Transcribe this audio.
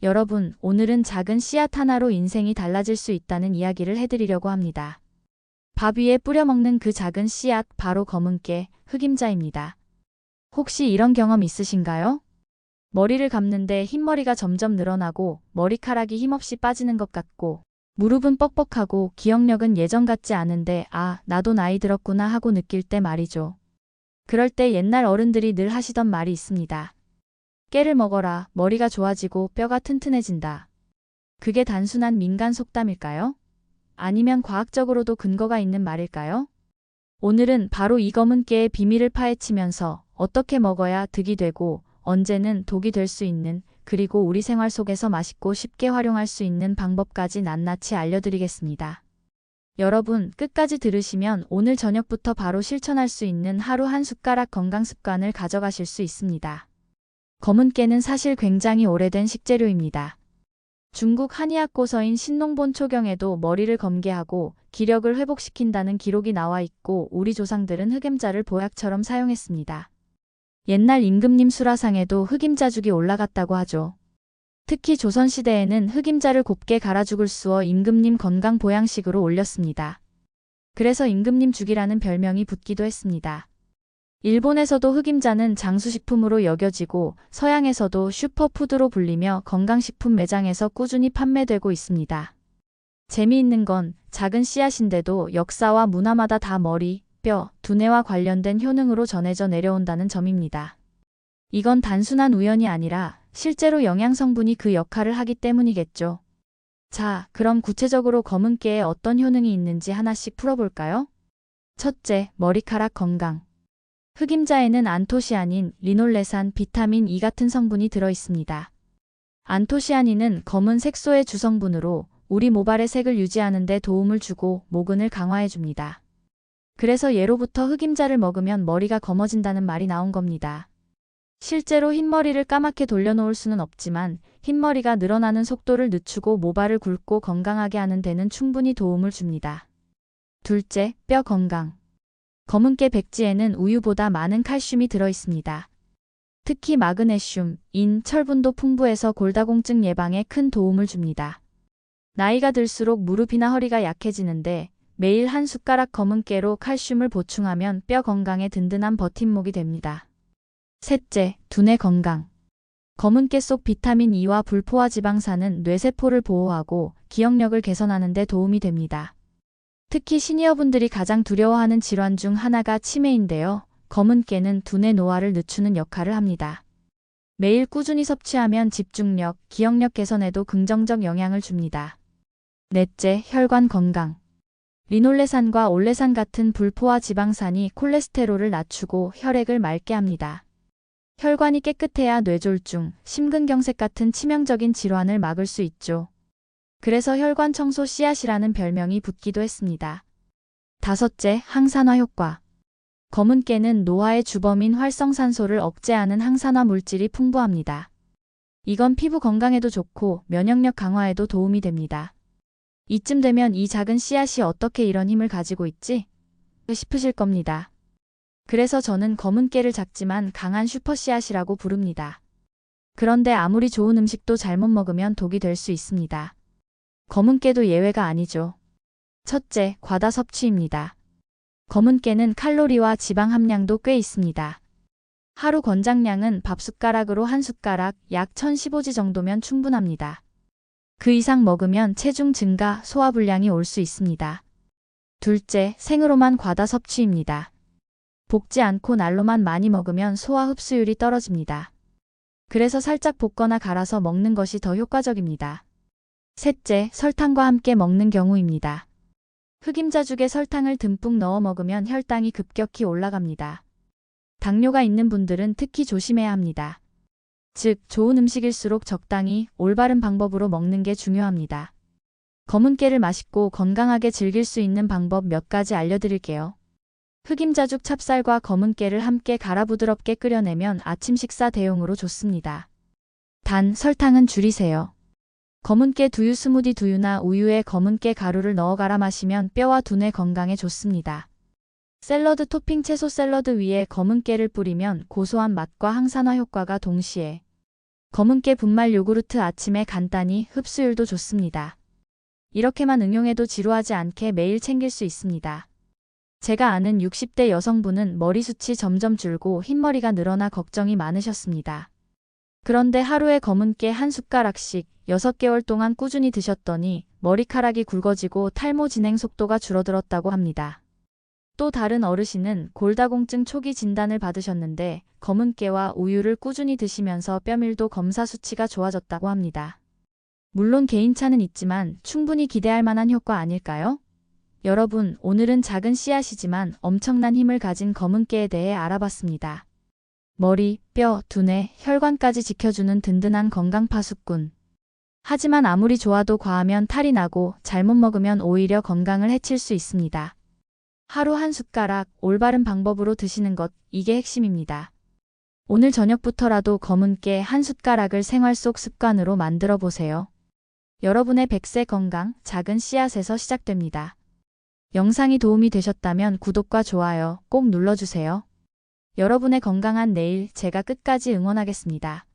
여러분, 오늘은 작은 씨앗 하나로 인생이 달라질 수 있다는 이야기를 해드리려고 합니다. 밥 위에 뿌려 먹는 그 작은 씨앗, 바로 검은깨, 흑임자입니다. 혹시 이런 경험 있으신가요? 머리를 감는데 흰머리가 점점 늘어나고 머리카락이 힘없이 빠지는 것 같고 무릎은 뻑뻑하고 기억력은 예전 같지 않은데 나도 나이 들었구나 하고 느낄 때 말이죠. 그럴 때 옛날 어른들이 늘 하시던 말이 있습니다. 깨를 먹어라, 머리가 좋아지고 뼈가 튼튼해진다. 그게 단순한 민간 속담일까요? 아니면 과학적으로도 근거가 있는 말일까요? 오늘은 바로 이 검은 깨의 비밀을 파헤치면서 어떻게 먹어야 득이 되고 언제는 독이 될 수 있는, 그리고 우리 생활 속에서 맛있고 쉽게 활용할 수 있는 방법까지 낱낱이 알려드리겠습니다. 여러분, 끝까지 들으시면 오늘 저녁부터 바로 실천할 수 있는 하루 한 숟가락 건강 습관을 가져가실 수 있습니다. 검은 깨는 사실 굉장히 오래된 식재료입니다. 중국 한의학 고서인 신농본 초경에도 머리를 검게 하고 기력을 회복시킨다는 기록이 나와 있고 우리 조상들은 흑임자를 보약처럼 사용했습니다. 옛날 임금님 수라상에도 흑임자죽이 올라갔다고 하죠. 특히 조선시대에는 흑임자를 곱게 갈아 죽을 쑤어 임금님 건강 보양식으로 올렸습니다. 그래서 임금님 죽이라는 별명이 붙기도 했습니다. 일본에서도 흑임자는 장수식품으로 여겨지고 서양에서도 슈퍼푸드로 불리며 건강식품 매장에서 꾸준히 판매되고 있습니다. 재미있는 건 작은 씨앗인데도 역사와 문화마다 다 머리, 뼈, 두뇌와 관련된 효능으로 전해져 내려온다는 점입니다. 이건 단순한 우연이 아니라 실제로 영양성분이 그 역할을 하기 때문이겠죠. 자, 그럼 구체적으로 검은 깨에 어떤 효능이 있는지 하나씩 풀어볼까요? 첫째, 머리카락 건강. 흑임자에는 안토시아닌, 리놀레산, 비타민 E 같은 성분이 들어있습니다. 안토시아닌은 검은 색소의 주성분으로 우리 모발의 색을 유지하는 데 도움을 주고 모근을 강화해줍니다. 그래서 예로부터 흑임자를 먹으면 머리가 검어진다는 말이 나온 겁니다. 실제로 흰머리를 까맣게 돌려놓을 수는 없지만 흰머리가 늘어나는 속도를 늦추고 모발을 굵고 건강하게 하는 데는 충분히 도움을 줍니다. 둘째, 뼈 건강. 검은깨 백지에는 우유보다 많은 칼슘이 들어있습니다. 특히 마그네슘, 인, 철분도 풍부해서 골다공증 예방에 큰 도움을 줍니다. 나이가 들수록 무릎이나 허리가 약해지는데 매일 한 숟가락 검은깨로 칼슘을 보충하면 뼈 건강에 든든한 버팀목이 됩니다. 셋째, 두뇌 건강. 검은깨 속 비타민 E와 불포화 지방산은 뇌세포를 보호하고 기억력을 개선하는 데 도움이 됩니다. 특히 시니어분들이 가장 두려워하는 질환 중 하나가 치매인데요. 검은깨는 두뇌 노화를 늦추는 역할을 합니다. 매일 꾸준히 섭취하면 집중력, 기억력 개선에도 긍정적 영향을 줍니다. 넷째, 혈관 건강. 리놀레산과 올레산 같은 불포화 지방산이 콜레스테롤을 낮추고 혈액을 맑게 합니다. 혈관이 깨끗해야 뇌졸중, 심근경색 같은 치명적인 질환을 막을 수 있죠. 그래서 혈관 청소 씨앗이라는 별명이 붙기도 했습니다. 다섯째, 항산화 효과. 검은깨는 노화의 주범인 활성산소를 억제하는 항산화 물질이 풍부합니다. 이건 피부 건강에도 좋고 면역력 강화에도 도움이 됩니다. 이쯤 되면 이 작은 씨앗이 어떻게 이런 힘을 가지고 있지? 싶으실 겁니다. 그래서 저는 검은깨를 작지만 강한 슈퍼 씨앗이라고 부릅니다. 그런데 아무리 좋은 음식도 잘못 먹으면 독이 될 수 있습니다. 검은깨도 예외가 아니죠. 첫째, 과다 섭취입니다. 검은깨는 칼로리와 지방 함량도 꽤 있습니다. 하루 권장량은 밥 숟가락으로 한 숟가락, 약 1015지 정도면 충분합니다. 그 이상 먹으면 체중 증가, 소화불량이 올 수 있습니다. 둘째, 생으로만 과다 섭취입니다. 볶지 않고 날로만 많이 먹으면 소화 흡수율이 떨어집니다. 그래서 살짝 볶거나 갈아서 먹는 것이 더 효과적입니다. 셋째, 설탕과 함께 먹는 경우입니다. 흑임자죽에 설탕을 듬뿍 넣어 먹으면 혈당이 급격히 올라갑니다. 당뇨가 있는 분들은 특히 조심해야 합니다. 즉, 좋은 음식일수록 적당히 올바른 방법으로 먹는 게 중요합니다. 검은깨를 맛있고 건강하게 즐길 수 있는 방법 몇 가지 알려드릴게요. 흑임자죽 찹쌀과 검은깨를 함께 갈아 부드럽게 끓여내면 아침 식사 대용으로 좋습니다. 단, 설탕은 줄이세요. 검은깨 두유 스무디 두유나 우유에 검은깨 가루를 넣어 갈아 마시면 뼈와 두뇌 건강에 좋습니다. 샐러드 토핑 채소 샐러드 위에 검은깨를 뿌리면 고소한 맛과 항산화 효과가 동시에 검은깨 분말 요구르트 아침에 간단히 흡수율도 좋습니다. 이렇게만 응용해도 지루하지 않게 매일 챙길 수 있습니다. 제가 아는 60대 여성분은 머리숱이 점점 줄고 흰머리가 늘어나 걱정이 많으셨습니다. 그런데 하루에 검은깨 한 숟가락씩 6개월 동안 꾸준히 드셨더니 머리카락이 굵어지고 탈모 진행 속도가 줄어들었다고 합니다. 또 다른 어르신은 골다공증 초기 진단을 받으셨는데 검은깨와 우유를 꾸준히 드시면서 뼈밀도 검사 수치가 좋아졌다고 합니다. 물론 개인차는 있지만 충분히 기대할 만한 효과 아닐까요? 여러분, 오늘은 작은 씨앗이지만 엄청난 힘을 가진 검은깨에 대해 알아봤습니다. 머리, 뼈, 두뇌, 혈관까지 지켜주는 든든한 건강 파수꾼. 하지만 아무리 좋아도 과하면 탈이 나고 잘못 먹으면 오히려 건강을 해칠 수 있습니다. 하루 한 숟가락 올바른 방법으로 드시는 것, 이게 핵심입니다. 오늘 저녁부터라도 검은깨 한 숟가락을 생활 속 습관으로 만들어 보세요. 여러분의 100세 건강, 작은 씨앗에서 시작됩니다. 영상이 도움이 되셨다면 구독과 좋아요 꼭 눌러주세요. 여러분의 건강한 내일 제가 끝까지 응원하겠습니다.